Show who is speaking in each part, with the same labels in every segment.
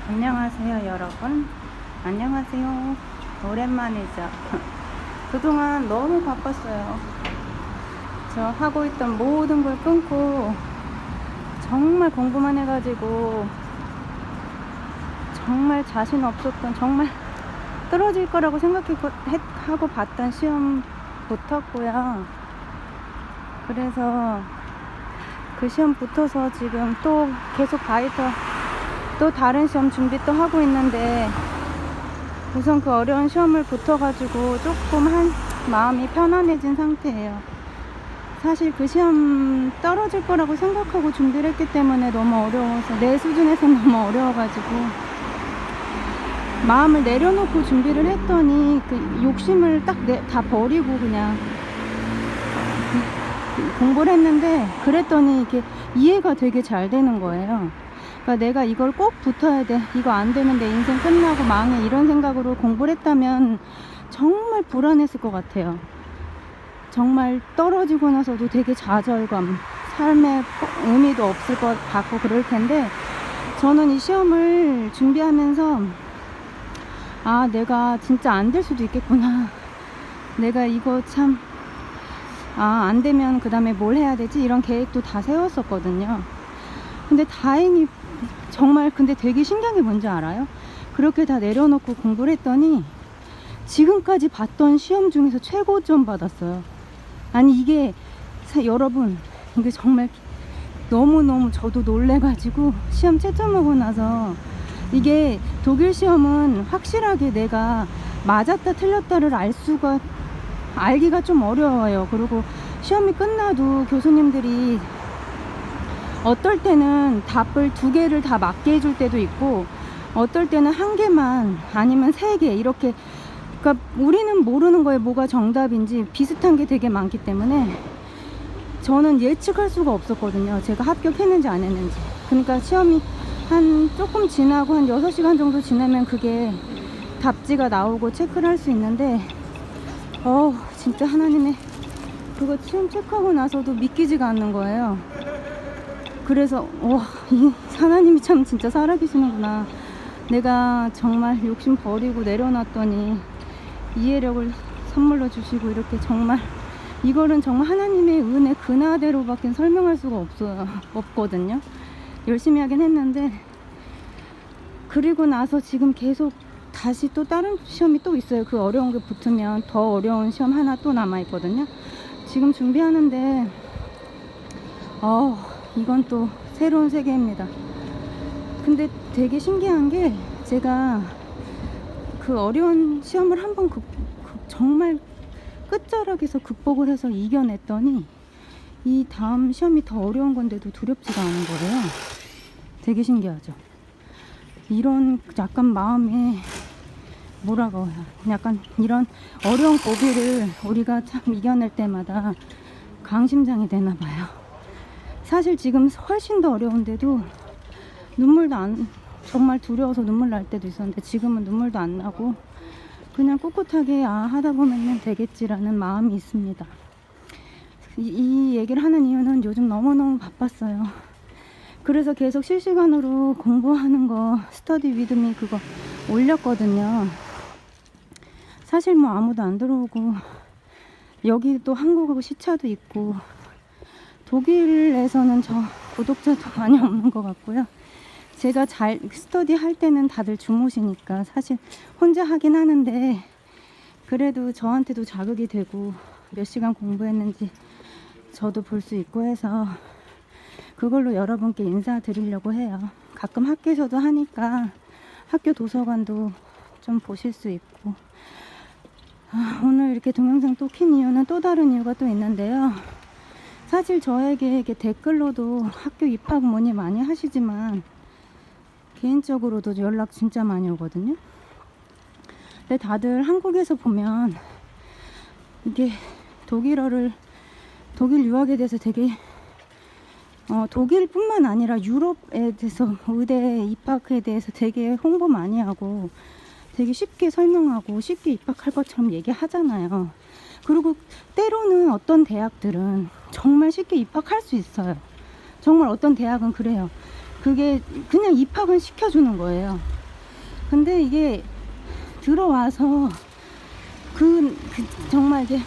Speaker 1: 안녕하세요 여러분. 안녕하세요. 오랜만이죠. 그동안 너무 바빴어요. 저 하고 있던 모든 걸 끊고 정말 공부만 해가지고 정말 자신 없었던, 정말 떨어질 거라고 생각하고 봤던 시험 붙었고요. 그래서 그 시험 붙어서 지금 또 계속 또 다른 시험 준비 또 하고 있는데, 우선 그 어려운 시험을 붙어가지고 조금 마음이 편안해진 상태예요. 사실 그 시험 떨어질 거라고 생각하고 준비를 했기 때문에 너무 어려워서, 내 수준에서는 너무 어려워가지고 마음을 내려놓고 준비를 했더니 그 욕심을 다 버리고 그냥 공부를 했는데, 그랬더니 이게 이해가 되게 잘 되는 거예요. 그러니까 내가 이걸 꼭 붙어야 돼, 이거 안 되면 내 인생 끝나고 망해, 이런 생각으로 공부를 했다면 정말 불안했을 것 같아요. 정말 떨어지고 나서도 되게 좌절감, 삶의 의미도 없을 것 같고 그럴 텐데, 저는 이 시험을 준비하면서 내가 진짜 안 될 수도 있겠구나, 내가 이거 참 안 되면 그 다음에 뭘 해야 되지, 이런 계획도 다 세웠었거든요. 근데 다행히 정말, 근데 되게 신기한 게 뭔지 알아요? 그렇게 다 내려놓고 공부를 했더니 지금까지 봤던 시험 중에서 최고점 받았어요. 아니 이게 여러분, 이게 정말 너무너무 저도 놀래가지고 시험 채점하고 나서, 이게 독일 시험은 확실하게 내가 맞았다 틀렸다를 알기가 좀 어려워요. 그리고 시험이 끝나도 교수님들이 어떨 때는 답을 2개를 다 맞게 해줄 때도 있고, 어떨 때는 1개만, 아니면 3개, 이렇게. 그러니까 우리는 모르는 거에 뭐가 정답인지, 비슷한 게 되게 많기 때문에 저는 예측할 수가 없었거든요, 제가 합격했는지 안 했는지. 그러니까 시험이 조금 지나고 한 6시간 정도 지나면 그게 답지가 나오고 체크를 할 수 있는데, 진짜 하나님의 그거 시험 체크하고 나서도 믿기지가 않는 거예요. 그래서 이 하나님이 참 진짜 살아계시는구나. 내가 정말 욕심 버리고 내려놨더니 이해력을 선물로 주시고, 이렇게 정말 이거는 정말 하나님의 은혜 그나대로밖에 설명할 수가 없거든요. 열심히 하긴 했는데, 그리고 나서 지금 계속 다시 또 다른 시험이 또 있어요. 그 어려운 게 붙으면 더 어려운 시험 하나 또 남아있거든요. 지금 준비하는데 이건 또 새로운 세계입니다. 근데 되게 신기한 게, 제가 그 어려운 시험을 한번 정말 끝자락에서 극복을 해서 이겨냈더니, 이 다음 시험이 더 어려운 건데도 두렵지가 않은 거예요. 되게 신기하죠. 이런 약간 마음에 뭐라고 해요, 약간 이런 어려운 고비를 우리가 참 이겨낼 때마다 강심장이 되나 봐요. 사실 지금 훨씬 더 어려운데도 정말 두려워서 눈물 날 때도 있었는데, 지금은 눈물도 안 나고 그냥 꿋꿋하게 하다 보면 되겠지라는 마음이 있습니다. 이 얘기를 하는 이유는 요즘 너무너무 바빴어요. 그래서 계속 실시간으로 공부하는 거, 스터디 위드미 그거 올렸거든요. 사실 뭐 아무도 안 들어오고, 여기 또 한국하고 시차도 있고, 독일에서는 저 구독자도 많이 없는 것 같고요. 제가 스터디 할 때는 다들 주무시니까 사실 혼자 하긴 하는데, 그래도 저한테도 자극이 되고 몇 시간 공부했는지 저도 볼 수 있고 해서 그걸로 여러분께 인사드리려고 해요. 가끔 학교에서도 하니까 학교 도서관도 좀 보실 수 있고. 오늘 이렇게 동영상 또 킨 이유는 또 다른 이유가 또 있는데요. 사실 저에게 이렇게 댓글로도 학교 입학 문의 많이 하시지만, 개인적으로도 연락 진짜 많이 오거든요. 근데 다들 한국에서 보면 이게 독일 유학에 대해서 되게 독일뿐만 아니라 유럽에 대해서, 의대 입학에 대해서 되게 홍보 많이 하고 되게 쉽게 설명하고 쉽게 입학할 것처럼 얘기하잖아요. 그리고 때로는 어떤 대학들은 정말 쉽게 입학할 수 있어요. 정말 어떤 대학은 그래요. 그게 그냥 입학을 시켜주는 거예요. 근데 이게 들어와서 정말 이게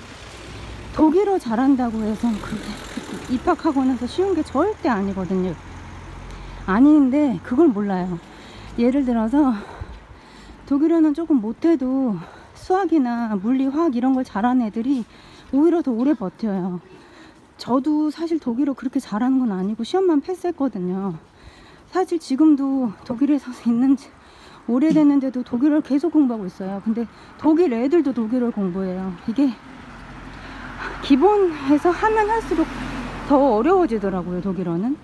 Speaker 1: 독일어 잘한다고 해서 그렇게 입학하고 나서 쉬운 게 절대 아니거든요. 아닌데 그걸 몰라요. 예를 들어서 독일어는 조금 못해도 수학이나 물리, 화학 이런 걸 잘하는 애들이 오히려 더 오래 버텨요. 저도 사실 독일어 그렇게 잘하는 건 아니고 시험만 패스했거든요. 사실 지금도 독일에서 있는 지 오래됐는데도 독일어를 계속 공부하고 있어요. 근데 독일 애들도 독일어를 공부해요. 이게 기본에서 하면 할수록 더 어려워지더라고요, 독일어는.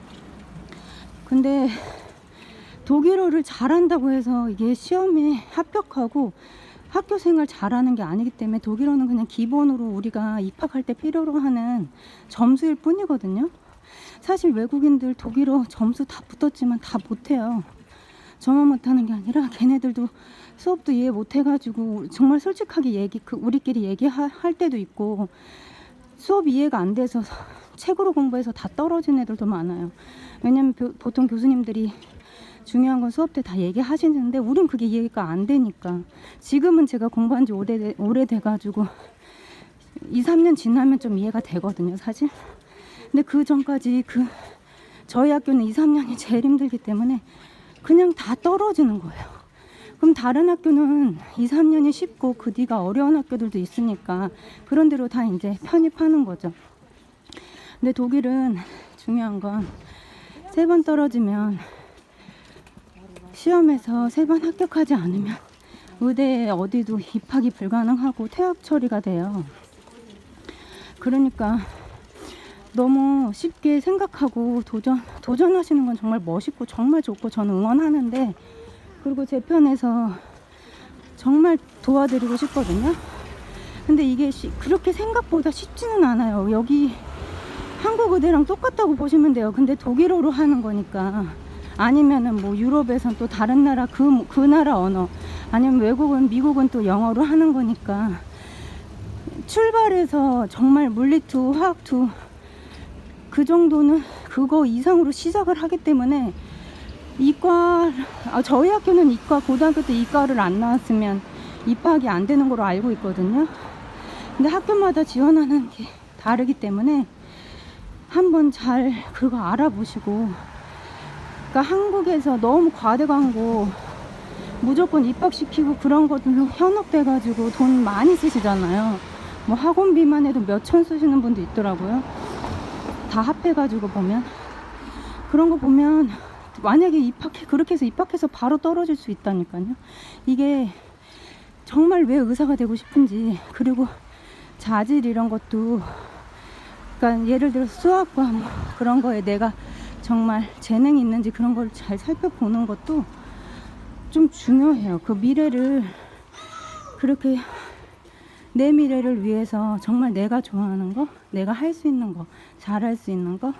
Speaker 1: 근데 독일어를 잘한다고 해서 이게 시험에 합격하고 학교 생활 잘하는 게 아니기 때문에 독일어는 그냥 기본으로 우리가 입학할 때 필요로 하는 점수일 뿐이거든요. 사실 외국인들 독일어 점수 다 붙었지만 다 못해요. 저만 못하는 게 아니라 걔네들도 수업도 이해 못해가지고 정말 솔직하게 우리끼리 얘기할 때도 있고, 수업 이해가 안 돼서 책으로 공부해서 다 떨어진 애들도 많아요. 왜냐면 보통 교수님들이 중요한 건 수업 때 다 얘기하시는데 우린 그게 이해가 안 되니까. 지금은 제가 공부한 지 오래돼가지고 2, 3년 지나면 좀 이해가 되거든요, 사실. 근데 그 전까지 저희 학교는 2, 3년이 제일 힘들기 때문에 그냥 다 떨어지는 거예요. 그럼 다른 학교는 2, 3년이 쉽고 그 뒤가 어려운 학교들도 있으니까 그런 대로 다 이제 편입하는 거죠. 근데 독일은 중요한 건 3번 떨어지면, 시험에서 3번 합격하지 않으면 의대에 어디도 입학이 불가능하고 퇴학 처리가 돼요. 그러니까 너무 쉽게 생각하고 도전하시는 건 정말 멋있고 정말 좋고 저는 응원하는데, 그리고 제 편에서 정말 도와드리고 싶거든요. 근데 이게 그렇게 생각보다 쉽지는 않아요. 여기 한국 의대랑 똑같다고 보시면 돼요. 근데 독일어로 하는 거니까. 아니면은 뭐 유럽에선 또 다른 나라 그 나라 언어, 아니면 외국은 미국은 또 영어로 하는 거니까 출발해서 정말 물리 2, 화학 2 그 정도는 그거 이상으로 시작을 하기 때문에 저희 학교는 고등학교 때 이과를 안 나왔으면 입학이 안 되는 걸로 알고 있거든요. 근데 학교마다 지원하는 게 다르기 때문에 한번 잘 그거 알아보시고. 그러니까 한국에서 너무 과대 광고 무조건 입학시키고 그런 것들로 현혹돼가지고 돈 많이 쓰시잖아요. 뭐 학원비만 해도 몇천 쓰시는 분도 있더라고요. 다 합해가지고 보면, 그런 거 보면 만약에 그렇게 해서 입학해서 바로 떨어질 수 있다니까요. 이게 정말 왜 의사가 되고 싶은지, 그리고 자질 이런 것도, 그러니까 예를 들어서 수학과 뭐 그런 거에 내가 정말 재능이 있는지 그런 걸 잘 살펴보는 것도 좀 중요해요. 그 미래를, 그렇게 내 미래를 위해서 정말 내가 좋아하는 거, 내가 할 수 있는 거, 잘할 수 있는 거.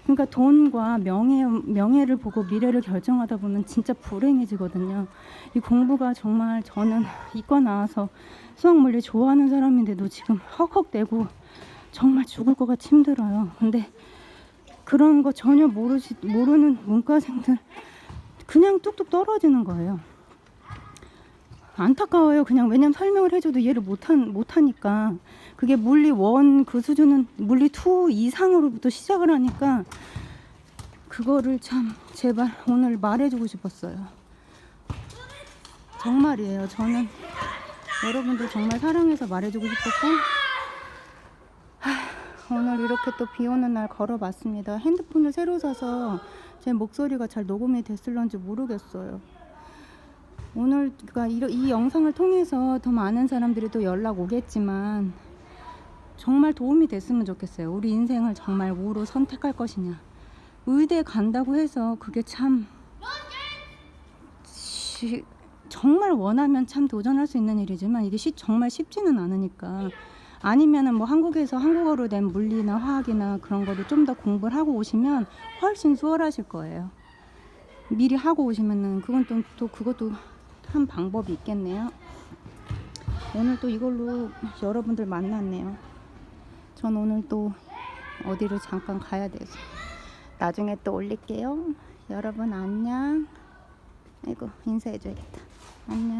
Speaker 1: 그러니까 돈과 명예를 보고 미래를 결정하다 보면 진짜 불행해지거든요. 이 공부가 정말, 저는 이과 나와서 수학 물리 좋아하는 사람인데도 지금 헉헉대고 정말 죽을 것 같이 힘들어요. 근데 그런 거 전혀 모르는 문과생들 그냥 뚝뚝 떨어지는 거예요. 안타까워요. 그냥. 왜냐면 설명을 해줘도 이해를 못하니까. 그게 물리 1 그 수준은 물리 2 이상으로부터 시작을 하니까 그거를 참 제발 오늘 말해주고 싶었어요. 정말이에요. 저는 여러분들 정말 사랑해서 말해주고 싶었고, 오늘 이렇게 또 비 오는 날 걸어봤습니다. 핸드폰을 새로 사서 제 목소리가 잘 녹음이 됐을런지 모르겠어요. 오늘 그러니까 이 영상을 통해서 더 많은 사람들이 또 연락 오겠지만 정말 도움이 됐으면 좋겠어요. 우리 인생을 정말 뭐로 선택할 것이냐. 의대 간다고 해서 그게 참 정말 원하면 참 도전할 수 있는 일이지만 이게 정말 쉽지는 않으니까. 아니면은 뭐 한국에서 한국어로 된 물리나 화학이나 그런 거를 좀 더 공부를 하고 오시면 훨씬 수월하실 거예요. 미리 하고 오시면은 그것도 한 방법이 있겠네요. 오늘 또 이걸로 여러분들 만났네요. 전 오늘 또 어디를 잠깐 가야 돼서 나중에 또 올릴게요. 여러분 안녕. 아이고 인사해줘야겠다. 안녕.